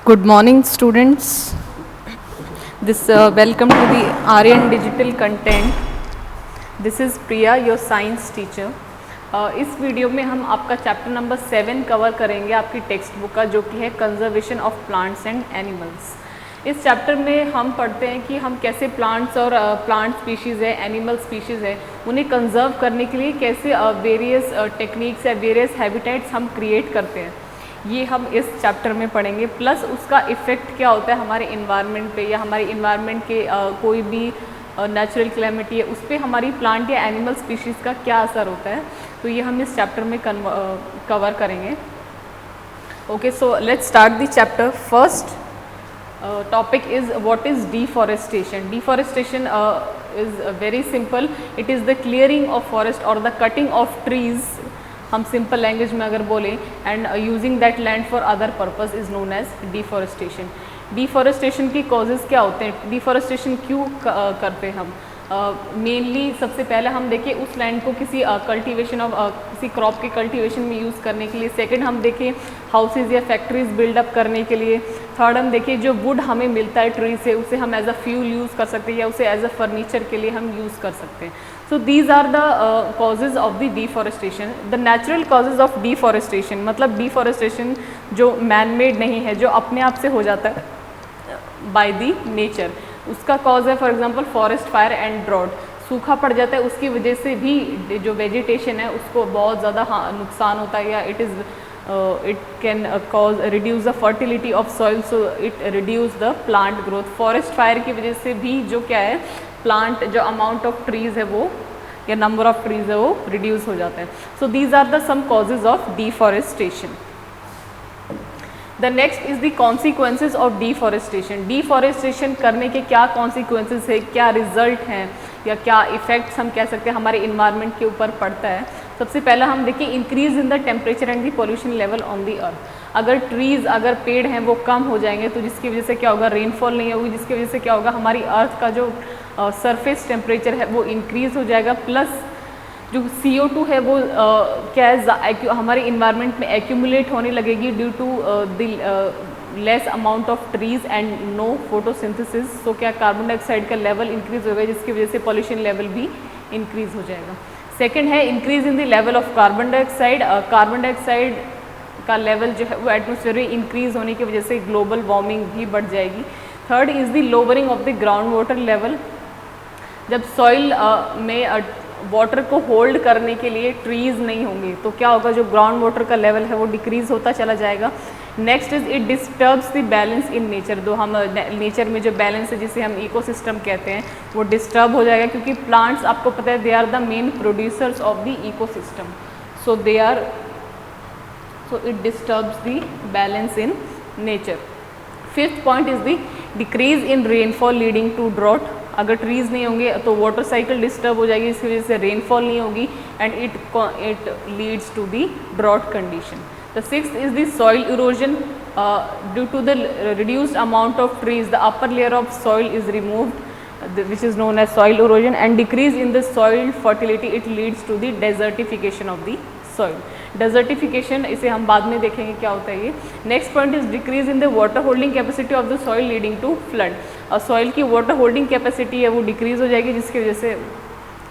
Good morning, students. This welcome to the Aryan Digital Content. This is Priya, your science teacher. इस video में हम आपका chapter number 7 cover करेंगे आपकी text book का, जो कि है conservation of plants and animals. इस चैप्टर में हम पढ़ते हैं कि हम कैसे प्लांट्स और प्लांट स्पीशीज़ है, एनिमल स्पीशीज़ है, उन्हें कंजर्व करने के लिए कैसे वेरियस टेक्निक्स या वेरियस हैबिटेट्स हम क्रिएट करते हैं। ये हम इस चैप्टर में पढ़ेंगे। प्लस उसका इफ़ेक्ट क्या होता है हमारे इन्वायरमेंट पे, या हमारे इन्वायरमेंट के कोई भी नेचुरल क्लैमिटी है उस पर हमारी प्लांट या एनिमल स्पीशीज़ का क्या असर होता है, तो ये हम इस चैप्टर में कवर करेंगे। Okay, so let's start the chapter. First topic is what is deforestation. Deforestation is very simple. It is the clearing of forest or the cutting of trees, हम सिंपल लैंग्वेज में अगर बोलें, and using that land for other purpose is known as deforestation. Deforestation की causes क्या होते हैं, deforestation क्यों करते हैं हम? मेनली सबसे पहले हम देखें उस लैंड को किसी कल्टीवेशन ऑफ किसी क्रॉप के कल्टीवेशन में यूज़ करने के लिए। सेकंड हम देखें हाउसेज या फैक्ट्रीज बिल्डअप करने के लिए। थर्ड हम देखें जो वुड हमें मिलता है ट्री से, उसे हम एज अ फ्यूल यूज़ कर सकते हैं या उसे एज अ फर्नीचर के लिए हम यूज़ कर सकते हैं। So these are the causes of the deforestation. The natural causes of deforestation मतलब डिफॉरेस्टेशन जो मैन मेड नहीं है, जो अपने आप से हो जाता है बाय द नेचर, उसका कॉज है for example forest fire and drought. सूखा पड़ जाता है, उसकी वजह से भी जो वेजिटेशन है उसको बहुत ज़्यादा नुकसान होता है, या it can cause reduce the fertility of soil, so it reduce the plant growth. Forest fire की वजह से भी जो क्या है प्लांट जो अमाउंट ऑफ ट्रीज़ है वो या नंबर ऑफ ट्रीज़ है वो रिड्यूस हो जाता है। So these are the some causes of deforestation. The next is the consequences of deforestation. Deforestation करने के क्या कॉन्सिक्वेंसेज है, क्या रिजल्ट हैं या क्या इफ़ेक्ट्स हम कह सकते हैं हमारे इन्वायरमेंट के ऊपर पड़ता है। सबसे पहला हम देखिए increase in the temperature and the pollution level on the अर्थ। अगर ट्रीज़ अगर पेड़ हैं वो कम हो जाएंगे तो जिसकी वजह से क्या होगा, रेनफॉल नहीं होगी, जिसकी वजह से क्या होगा हमारी अर्थ का जो सरफेस टेम्परेचर है वो इंक्रीज़ हो जाएगा। प्लस जो CO2 है वो क्या है हमारे इन्वायरमेंट में एक्यूमुलेट होने लगेगी due to the less amount of trees and no photosynthesis. So क्या कार्बन डाइऑक्साइड का लेवल इंक्रीज़ होगा, जिसकी वजह से पॉल्यूशन लेवल भी इंक्रीज़ हो जाएगा। सेकंड है increase in the level of carbon dioxide. Carbon dioxide का लेवल जो है वो एटमॉस्फेयर में इंक्रीज़ होने की वजह से ग्लोबल वार्मिंग भी बढ़ जाएगी। Third is the lowering of the ground water level. जब सॉइल में वाटर को होल्ड करने के लिए ट्रीज़ नहीं होंगे तो क्या होगा, जो ग्राउंड वाटर का लेवल है वो डिक्रीज़ होता चला जाएगा। Next is it disturbs the balance in nature. जो हम नेचर में जो बैलेंस है जिसे हम इकोसिस्टम कहते हैं वो डिस्टर्ब हो जाएगा, क्योंकि प्लांट्स आपको पता है they are the main producers of the ecosystem. So it disturbs the balance in nature. Fifth point is the decrease in rainfall leading to drought. अगर ट्रीज़ नहीं होंगे तो वाटर साइकिल डिस्टर्ब हो जाएगी, इसकी वजह से रेनफॉल नहीं होगी and it leads to the drought condition. The sixth is the soil erosion. Due to the reduced amount of trees the upper layer of soil is removed, which is known as soil erosion, and decrease in the soil fertility, it leads to the desertification of the soil. Desertification इसे हम बाद में देखेंगे क्या होता है ये। Next point is decrease in the water holding capacity of the soil leading to flood. और सॉइल की वाटर होल्डिंग कैपेसिटी है वो डिक्रीज हो जाएगी, जिसकी वजह से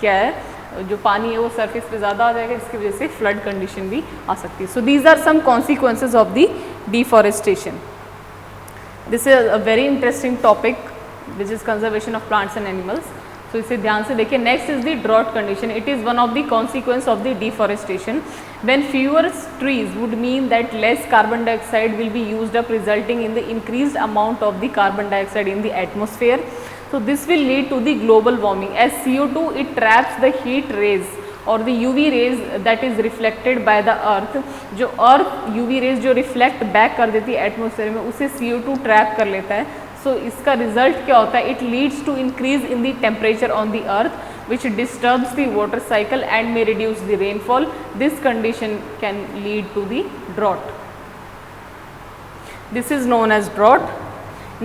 क्या है जो पानी है वो सरफेस पे ज़्यादा आ जाएगा, जिसकी वजह से फ्लड कंडीशन भी आ सकती है। So these are some consequences of the deforestation. This is a very interesting topic which is conservation of plants and animals. तो इसे ध्यान से देखिए। Next is the drought condition. It is one of the consequence of the deforestation. When fewer trees would mean that less carbon dioxide will be used up, resulting in the increased amount of the carbon dioxide in the atmosphere. So this will lead to the global warming, as CO2 it traps the heat rays और the UV rays that is reflected by the earth। जो अर्थ UV rays जो reflect back कर देती है atmosphere में, उसे CO2 trap कर लेता है। सो इसका रिजल्ट क्या होता है, it leads to increase in the temperature on the earth, which disturbs the water cycle and may reduce the rainfall. This condition can lead to the drought. This is known as drought.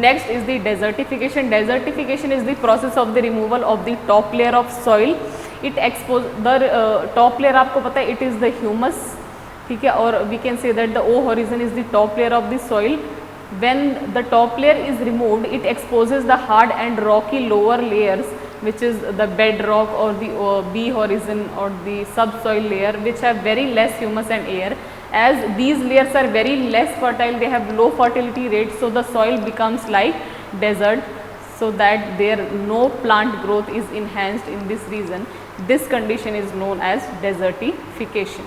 Next is the desertification. Desertification is the process of the removal of the top layer of soil. It expose the top layer, आपको पता है it is the humus, ठीक है, और we can say that the O horizon is the top layer of the soil. When the top layer is removed, it exposes the hard and rocky lower layers, which is the bedrock or the B horizon or the subsoil layer, which have very less humus and air. As these layers are very less fertile, they have low fertility rate, so the soil becomes like desert, so that there no plant growth is enhanced in this region. This condition is known as desertification.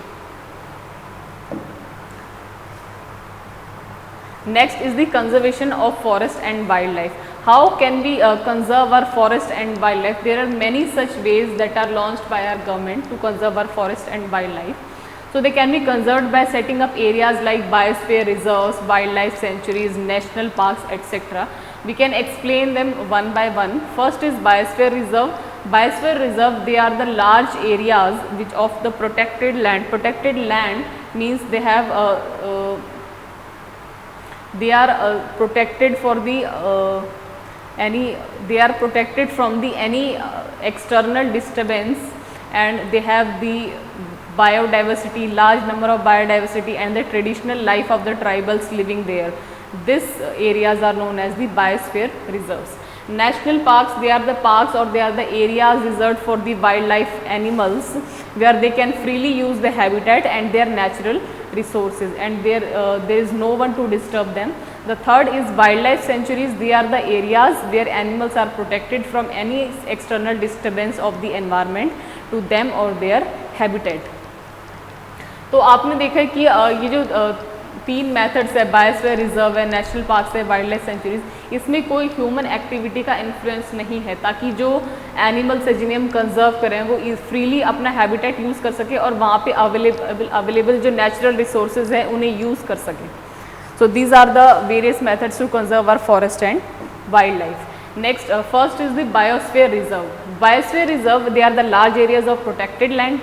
Next is the conservation of forest and wildlife. How can we conserve our forest and wildlife? There are many such ways that are launched by our government to conserve our forest and wildlife. So they can be conserved by setting up areas like biosphere reserves, wildlife sanctuaries, national parks, etc. We can explain them one by one. First is biosphere reserve. Biosphere reserve, they are the large areas which of the protected land. Protected land means they have protected for the they are protected from the any external disturbance, and they have the biodiversity, large number of biodiversity, and the traditional life of the tribals living there. These areas are known as the biosphere reserves. National parks, they are the parks or they are the areas reserved for the wildlife animals, where they can freely use the habitat and their natural resources, and there is no one to disturb them. The third is wildlife sanctuaries. They are the areas where animals are protected from any external disturbance of the environment to them or their habitat. तो आपने देखा है कि ये जो तीन methods है, biosphere reserve है, नेशनल पार्क्स है, वाइल्ड लाइफ सेंचुरीज, इसमें कोई ह्यूमन एक्टिविटी का इन्फ्लुएंस नहीं है, ताकि जो एनिमल्स है जिन्हें हम कंजर्व करें वो फ्रीली अपना हैबिटेट यूज़ कर सके और वहाँ पे अवेलेबल जो नेचुरल रिसोर्सेज है उन्हें यूज़ कर सकें. So these are the various methods to conserve our forest and wildlife. Next, first is the biosphere reserve. Biosphere reserve, they are the large areas of protected land.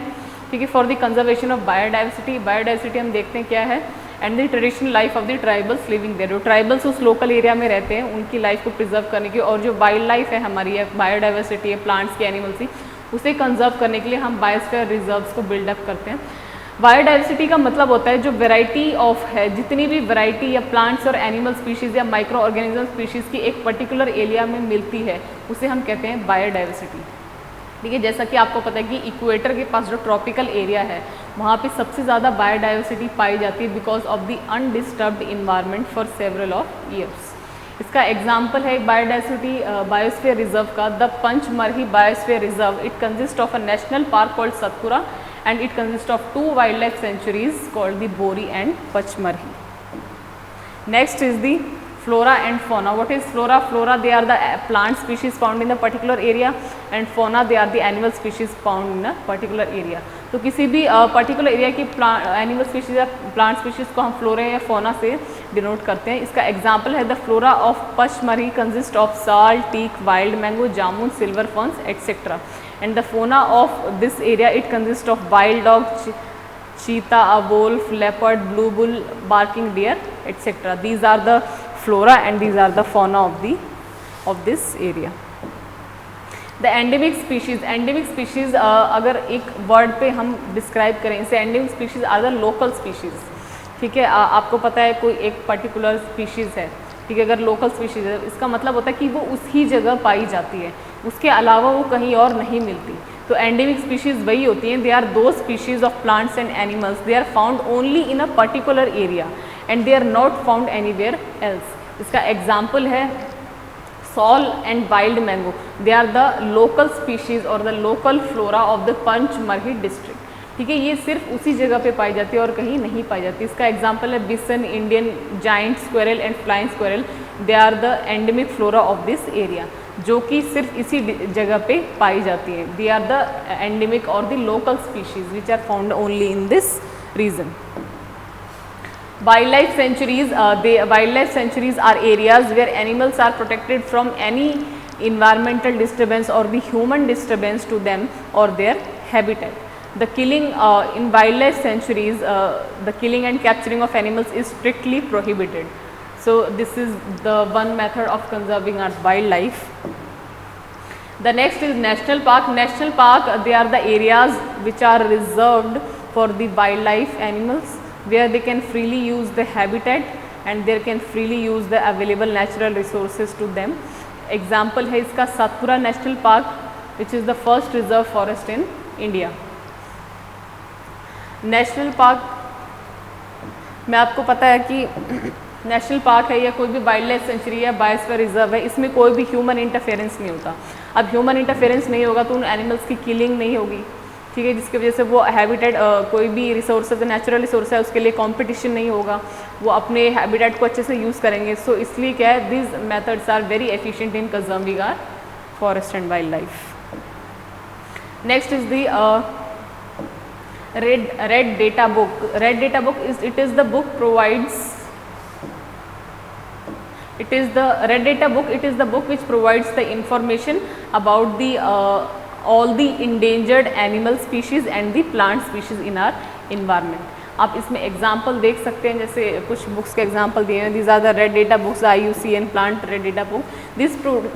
ठीक है, for the conservation of biodiversity. Biodiversity हम देखते हैं क्या है, and the traditional life of the tribals living there. जो tribals उस local area में रहते हैं उनकी life को preserve करने की, और जो wild life है हमारी, biodiversity है, plants की, animals की, उसे conserve करने के लिए हम biosphere reserves को build up करते हैं. बायोडाइवर्सिटी का मतलब होता है जो वैरायटी ऑफ है, जितनी भी वैरायटी या प्लांट्स और एनिमल स्पीशीज़ या माइक्रो ऑर्गेनिज्म स्पीशीज़ की एक पर्टिकुलर एरिया में मिलती है, उसे हम कहते हैं बायोडाइवर्सिटी. ठीक है, जैसा कि आपको पता है कि इक्वेटर के पास जो ट्रॉपिकल एरिया है वहाँ पे सबसे ज़्यादा बायोडाइवर्सिटी पाई जाती है because of the undisturbed environment for several of years. इसका एग्जाम्पल है बायोडाइवर्सिटी बायोस्फीयर रिजर्व का, the Pachmarhi biosphere reserve. It consist of a national park called Satpura and it consists of two wildlife sanctuaries called the Bori and Pachmarhi. Next is the flora and fauna. What is flora? Flora, they are the plant species found in a particular area, and fauna, they are the animal species found in a particular area. तो किसी भी particular area की animal species या plant species को हम flora या फोना से डिनोट करते हैं. इसका एग्जाम्पल है the flora of Pachmarhi consist of sal, teak, wild mango, jamun, silver ferns etcetera. And the fauna of this area, it consists of wild dog, cheetah, a wolf, leopard, blue bull, barking deer, etc. These are the flora and these are the fauna of this area. The endemic species. Endemic species अगर एक word पे हम describe करें इसे, endemic species are the local species. ठीक है, आपको पता है कोई एक particular species है, ठीक है, अगर लोकल स्पीशीज़ है इसका मतलब होता है कि वो उसी जगह पाई जाती है, उसके अलावा वो कहीं और नहीं मिलती. तो एंडेमिक स्पीशीज़ वही होती हैं, they are two species of plants and animals, they are found only in a particular area and they are not found anywhere else. इसका एग्जाम्पल है sal and wild mango. They are the local species और the local flora of the Pachmarhi district. ठीक है, ये सिर्फ उसी जगह पे पाई जाती है और कहीं नहीं पाई जाती. इसका एग्जाम्पल है bison, Indian giant squirrel and flying squirrel. They are the endemic flora of this area, जो कि सिर्फ इसी जगह पे पाई जाती है. दे आर द एंडेमिक और the local species which are found only in this region. Wildlife sanctuaries, wildlife sanctuaries are areas where animals are protected from any environmental disturbance or the human disturbance to them or their habitat. The killing in wildlife sanctuaries, the killing and capturing of animals is strictly prohibited. So this is the one method of conserving our wildlife. The next is national park. National park, they are the areas which are reserved for the wildlife animals, where they can freely use the habitat and they can freely use the available natural resources to them. Example है इसका Satpura national park which is the first reserve forest in India. National park में आपको पता है कि national park है या कोई भी वाइल्ड लाइफ सेंचुरी या बायोस्फीयर रिजर्व है, इसमें कोई भी ह्यूमन इंटरफेरेंस नहीं होता. अब ह्यूमन इंटरफेरेंस नहीं होगा तो उन एनिमल्स की किलिंग नहीं होगी, ठीक है, जिसकी वजह से वो हैबिटेट कोई भी रिसोर्सेज नेचुरल रिसोर्स है उसके लिए कंपटीशन नहीं होगा, वो अपने हैबिटेट को अच्छे से यूज़ करेंगे. सो इसलिए क्या है, this methods are very efficient in conserving our forest and wildlife. Next is the red data book. Red data book is the book provides it is the red data book it is the book which provides the information about the all the endangered animal species and the plant species in our environment. आप इसमें example देख सकते हैं, जैसे कुछ books के example दिए हैं. These are the red data books, IUCN plant red data book.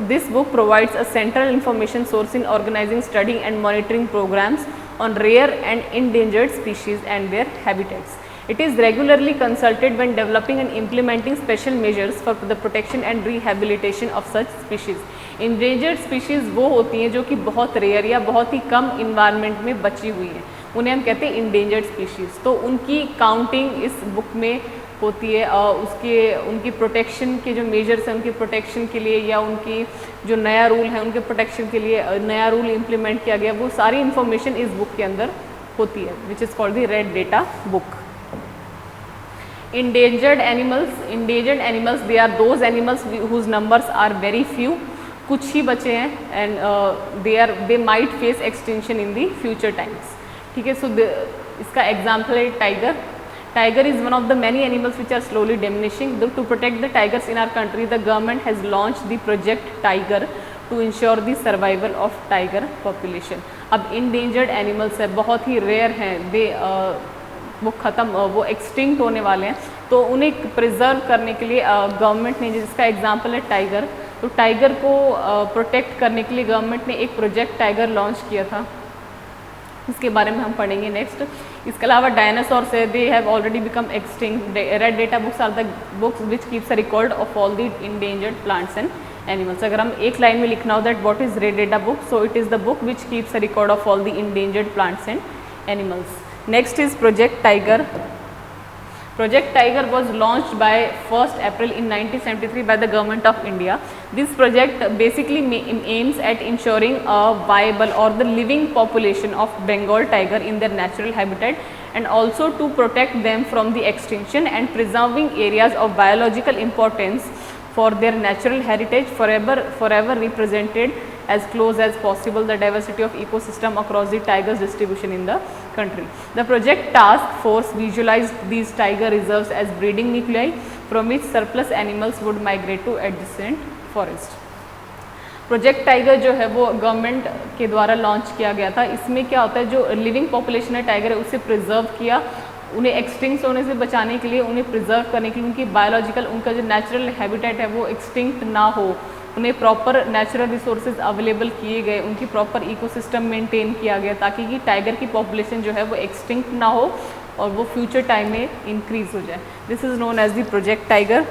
This book provides a central information source in organizing, studying and monitoring programs on rare and endangered species and their habitats. It is regularly consulted when developing and implementing special measures for the protection and rehabilitation of such species. Endangered species वो होती हैं जो कि बहुत rare या बहुत ही कम environment में बची हुई हैं, उन्हें हम कहते हैं इंडेंजर्ड स्पीशीज़. तो उनकी काउंटिंग इस बुक में होती है. उनकी प्रोटेक्शन के जो मेजर्स हैं उनकी प्रोटेक्शन के लिए या उनकी जो नया रूल है उनके प्रोटेक्शन के लिए नया रूल इम्प्लीमेंट किया गया, वो सारी इन्फॉर्मेशन इस बुक के अंदर होती है, which is called the red data book. endangered animals they are those animals whose numbers are very few, कुछ ही बचे हैं, and they might face extinction in the future times. ठीक है. सो इसका एग्जाम्पल है tiger. Tiger is one of the many animals which are slowly diminishing. To protect the tigers in our country, the government has launched the Project Tiger to ensure the survival of tiger population. अब endangered animals है, बहुत ही rare हैं, वो extinct होने वाले हैं, तो उन्हें preserve करने के लिए गवर्नमेंट ने, जिसका एग्जाम्पल है टाइगर, तो टाइगर को प्रोटेक्ट करने के लिए गवर्नमेंट ने एक प्रोजेक्ट टाइगर लॉन्च किया था. इसके बारे में हम पढ़ेंगे नेक्स्ट. इसके अलावा डायनासोर्स है, they have already become extinct. Red data books are the books which keeps a record of all the endangered plants and animals. अगर हम एक लाइन में लिखना हो that what is red data book, so it is the book which keeps a record of all the endangered plants and animals. Next is project tiger. Project Tiger was launched by 1st April in 1973 by the Government of India. This project basically aims at ensuring a viable or the living population of Bengal tiger in their natural habitat, and also to protect them from the extinction and preserving areas of biological importance for their natural heritage, forever represented as close as possible the diversity of ecosystem across the tigers distribution in the country. The project task force visualized these tiger reserves as breeding nuclei from which surplus animals would migrate to adjacent forest. Project tiger जो है वो government के द्वारा launch किया गया था. इसमें क्या होता है, जो लिविंग पॉपुलेशन है टाइगर है उसे प्रिजर्व किया, उन्हें एक्सटिंक्ट होने से बचाने के लिए, उन्हें प्रिजर्व करने के लिए, उनकी बायोलॉजिकल, उनका जो नेचुरल हैबिटेट है वो एक्सटिंक्ट ना हो, उन्हें प्रॉपर नेचुरल रिसोर्सेज अवेलेबल किए गए, उनकी प्रॉपर इकोसिस्टम मेंटेन किया गया ताकि कि टाइगर की पॉपुलेशन जो है वो एक्सटिंक्ट ना हो और वो फ्यूचर टाइम में इंक्रीज हो जाए. This is known as the project tiger.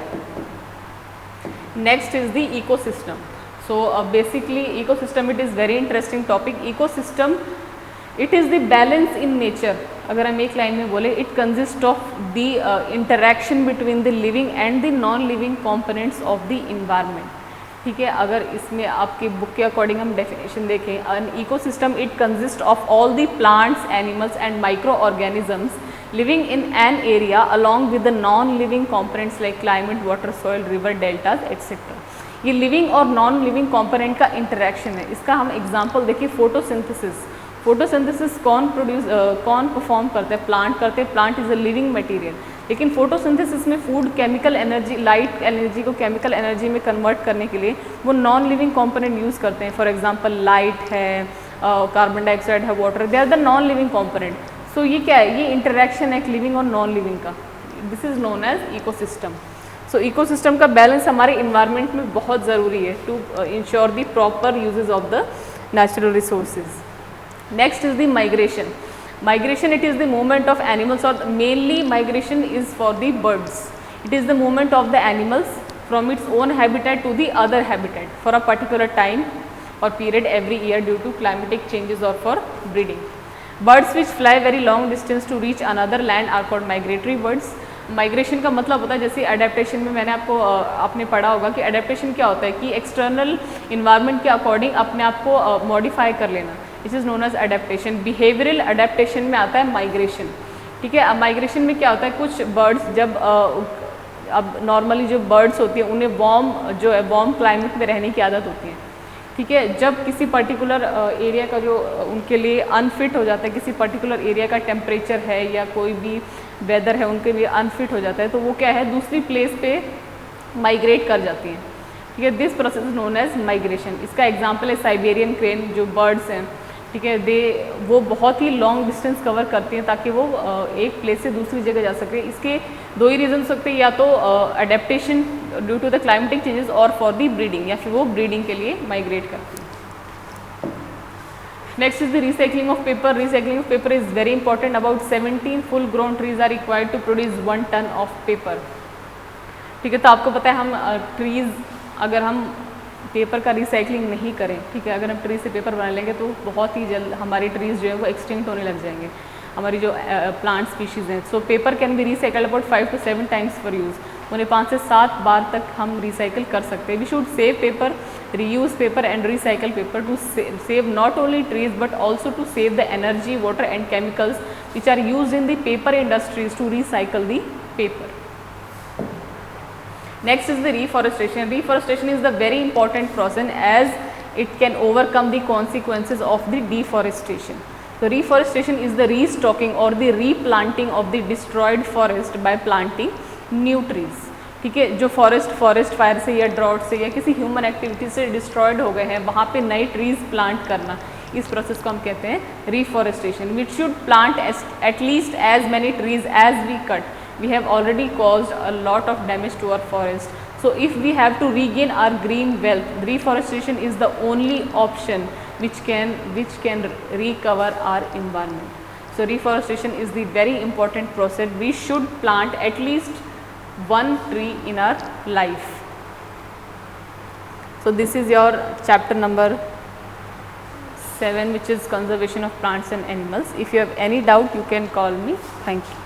Next is the ecosystem. So basically ecosystem, it is very interesting topic. Ecosystem it is the balance in nature. अगर हम एक लाइन में बोले, it consist of the interaction between the living and the non living components of the environment. ठीक है. अगर इसमें आपके बुक के अकॉर्डिंग हम डेफिनेशन देखें, an ecosystem it consist of all the plants, animals and micro organisms living in an area along with the non living components like climate, water, soil, river, deltas etcetera. ये living और non living component का interaction है. इसका हम example देखिए, photosynthesis. Photosynthesis कौन perform करते हैं? प्लांट करते हैं. Plant is a living material. लेकिन फोटोसिंथेसिस में food chemical energy, light energy को केमिकल एनर्जी में कन्वर्ट करने के लिए वो नॉन लिविंग कंपोनेंट यूज़ करते हैं. फॉर एग्जांपल लाइट है, कार्बन डाइऑक्साइड है, water, they are the non living component. So ये क्या है? ये इंटरेक्शन है एक लिविंग और नॉन लिविंग का. This is known as ecosystem. So ecosystem का बैलेंस हमारे इन्वायरमेंट में बहुत ज़रूरी है to ensure the proper usages of the natural resources. Next is the migration. Migration, it is the movement of animals, or mainly migration is for the birds. It is the movement of the animals from its own habitat to the other habitat for a particular time or period every year due to climatic changes or for breeding. Birds which fly very long distance to reach another land are called migratory birds. Migration का मतलब होता है, जैसे adaptation में मैंने आपने पढ़ा होगा कि अडेप्टेशन क्या होता है कि एक्सटर्नल इन्वायरमेंट के अकॉर्डिंग अपने आप को मॉडिफाई कर लेना, it is known as adaptation. Behavioural adaptation में आता है माइग्रेशन. ठीक है, अब माइग्रेशन में क्या होता है, कुछ बर्ड्स जब अब नॉर्मली जो बर्ड्स होती हैं उन्हें वार्म क्लाइमेट में रहने की आदत होती है. ठीक है, जब किसी पर्टिकुलर एरिया का जो उनके लिए अनफिट हो जाता है, किसी पर्टिकुलर एरिया का टेम्परेचर है या कोई भी वेदर है उनके लिए अनफिट हो जाता है, तो वो क्या है, दूसरी प्लेस पे माइग्रेट कर जाती हैं. ठीक है, this process is known as migration. इसका एग्जांपल है साइबेरियन क्रेन जो बर्ड्स हैं. ठीक है, वो बहुत ही लॉन्ग डिस्टेंस कवर करती हैं ताकि वो एक प्लेस से दूसरी जगह जा सके. इसके दो ही रीजन सकते हैं, या तो adaptation due to the climatic changes और फॉर दी ब्रीडिंग, या फिर वो ब्रीडिंग के लिए माइग्रेट करती हैं. Next is the recycling of paper. Recycling of paper is very important. About 17 full grown trees are required to produce 1 ton of paper. ठीक है, तो आपको पता है हम ट्रीज़ अगर हम पेपर का रिसाइकलिंग नहीं करें, ठीक है, अगर हम ट्री से पेपर बना लेंगे तो बहुत ही जल्द हमारी ट्रीज़ जो है वो एक्सटिंक्ट होने लग जाएंगे, हमारी जो प्लांट स्पीशीज़ हैं. So paper can be recycled about 5 to 7 times for use. उन्हें 5 से 7 बार तक हम रिसाइकिल कर सकते हैं. We should save paper, reuse paper and recycle paper to save not only trees but also to save the energy, water and chemicals which are used in the paper industries to recycle the paper. Next is the reforestation. Reforestation is the very important process as it can overcome the consequences of the deforestation. So reforestation is the restocking or the replanting of the destroyed forest by planting new trees. ठीक है, जो forest fire से या drought से या किसी human activity से destroyed हो गए हैं, वहाँ पे नए ट्रीज़ प्लांट करना, इस प्रोसेस को हम कहते हैं reforestation. We should plant at least as many trees as we cut. We have already caused a lot of damage to our forest. So if we have to regain our green wealth, reforestation is the only option which can recover our environment. So reforestation is the very important process. We should plant at least 1 tree in our life. So this is your chapter number 7, which is conservation of plants and animals. If you have any doubt, you can call me. Thank you.